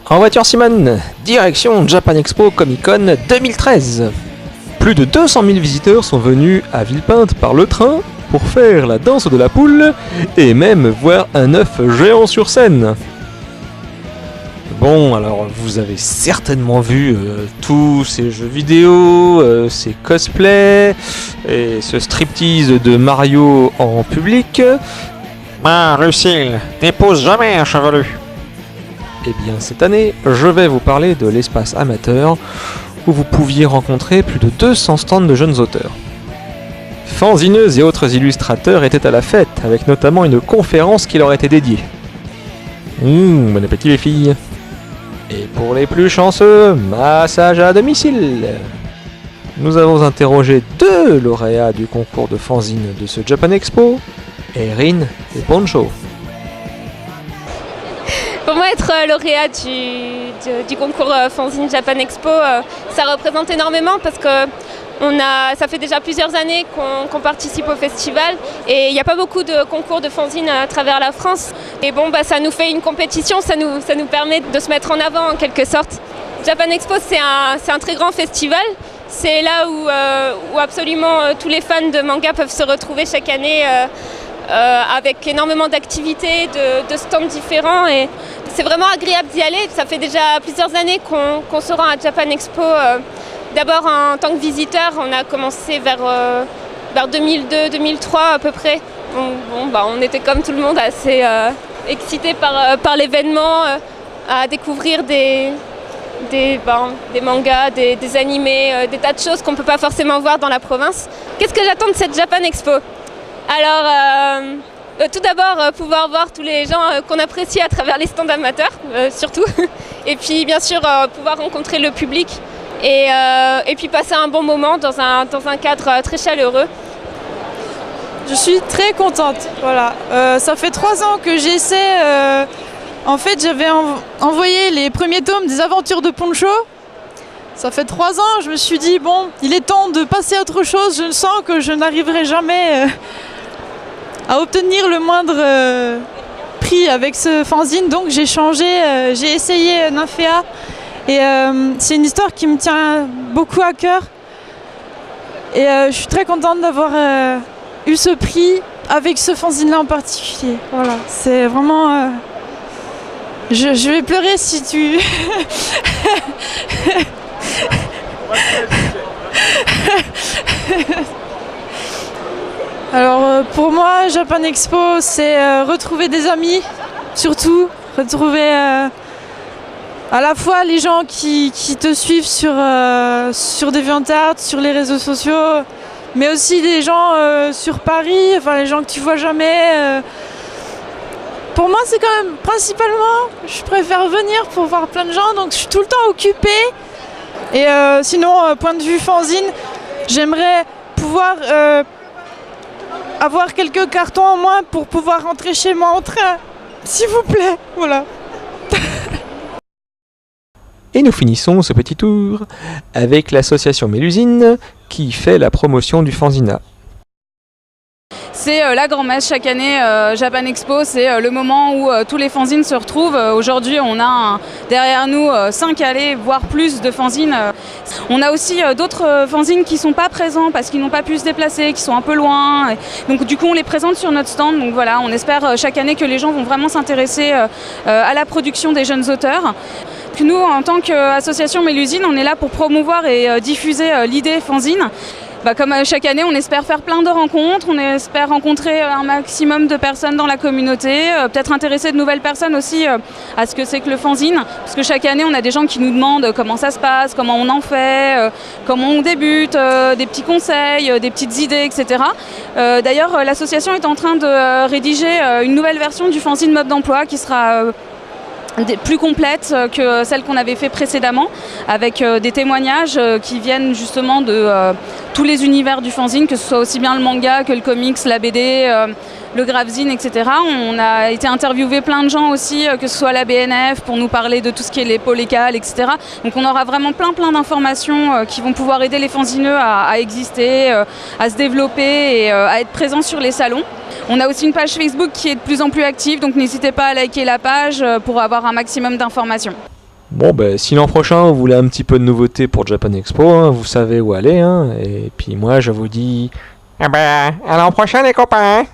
En voiture Simone, direction Japan Expo Comic Con 2013. Plus de 200 000 visiteurs sont venus à Villepinte par le train pour faire la danse de la poule et même voir un œuf géant sur scène. Bon, alors vous avez certainement vu tous ces jeux vidéo, ces cosplays et ce striptease de Mario en public. Ah, Lucille, n'épouse jamais un chevelu. Eh bien, cette année, je vais vous parler de l'espace amateur où vous pouviez rencontrer plus de 200 stands de jeunes auteurs. Fanzineuses et autres illustrateurs étaient à la fête, avec notamment une conférence qui leur était dédiée. Bon appétit les filles. Et pour les plus chanceux, massage à domicile. Nous avons interrogé 2 lauréats du concours de fanzine de ce Japan Expo, Erin et Poncho. Pour moi, être lauréat du concours Fanzine Japan Expo, ça représente énormément parce que ça fait déjà plusieurs années qu'on participe au festival et il n'y a pas beaucoup de concours de fanzine à travers la France. Et bon, ça nous fait une compétition, ça nous permet de se mettre en avant en quelque sorte. Japan Expo, c'est un très grand festival. C'est là où absolument tous les fans de manga peuvent se retrouver chaque année avec énormément d'activités, de stands différents. Et c'est vraiment agréable d'y aller. Ça fait déjà plusieurs années qu'on se rend à Japan Expo. D'abord en tant que visiteur, on a commencé vers 2002-2003 à peu près. On était comme tout le monde assez excités par l'événement, à découvrir des mangas, des animés, des tas de choses qu'on ne peut pas forcément voir dans la province. Qu'est-ce que j'attends de cette Japan Expo ? Alors, tout d'abord, pouvoir voir tous les gens qu'on apprécie à travers les stands amateurs, surtout. Et puis, bien sûr, pouvoir rencontrer le public et puis passer un bon moment dans un cadre très chaleureux. Je suis très contente, voilà. Ça fait 3 ans que j'essaie. En fait, j'avais envoyé les premiers tomes des aventures de Poncho. Ça fait 3 ans, je me suis dit, bon, il est temps de passer à autre chose. Je sens que je n'arriverai jamais à obtenir le moindre prix avec ce fanzine. Donc j'ai changé, j'ai essayé Nymphéa. Et c'est une histoire qui me tient beaucoup à cœur. Et je suis très contente d'avoir eu ce prix avec ce fanzine-là en particulier. Voilà, c'est vraiment... Je vais pleurer si tu... Alors pour moi, Japan Expo, c'est retrouver des amis, surtout retrouver à la fois les gens qui te suivent sur DeviantArt, sur les réseaux sociaux, mais aussi des gens sur Paris, enfin les gens que tu vois jamais. Pour moi, c'est quand même principalement, je préfère venir pour voir plein de gens, donc je suis tout le temps occupée. Et sinon, point de vue fanzine, j'aimerais pouvoir avoir quelques cartons en moins pour pouvoir rentrer chez moi en train, s'il vous plaît, voilà. Et nous finissons ce petit tour avec l'association Mélusine qui fait la promotion du fanzina. C'est la grand-messe chaque année, Japan Expo, c'est le moment où tous les fanzines se retrouvent. Aujourd'hui, on a derrière nous 5 allées, voire plus de fanzines. On a aussi d'autres fanzines qui ne sont pas présents parce qu'ils n'ont pas pu se déplacer, qui sont un peu loin. Donc du coup, on les présente sur notre stand. Donc voilà, on espère chaque année que les gens vont vraiment s'intéresser à la production des jeunes auteurs. Nous, en tant qu'association Mélusine, on est là pour promouvoir et diffuser l'idée fanzine. Comme chaque année, on espère faire plein de rencontres, on espère rencontrer un maximum de personnes dans la communauté, peut-être intéresser de nouvelles personnes aussi à ce que c'est que le fanzine, parce que chaque année, on a des gens qui nous demandent comment ça se passe, comment on en fait, comment on débute, des petits conseils, des petites idées, etc. D'ailleurs, l'association est en train de rédiger une nouvelle version du fanzine mode d'emploi qui sera plus complète que celle qu'on avait fait précédemment, avec des témoignages qui viennent justement de tous les univers du fanzine, que ce soit aussi bien le manga que le comics, la BD, le grapzine, etc. On a été interviewé plein de gens aussi, que ce soit la BNF, pour nous parler de tout ce qui est les polécales, etc. Donc on aura vraiment plein d'informations qui vont pouvoir aider les fanzineux à exister, à se développer et à être présents sur les salons. On a aussi une page Facebook qui est de plus en plus active, donc n'hésitez pas à liker la page pour avoir un maximum d'informations. Bon, ben, si l'an prochain vous voulez un petit peu de nouveauté pour Japan Expo, hein, vous savez où aller. Hein, et puis moi, je vous dis... Eh ben, à l'an prochain les copains.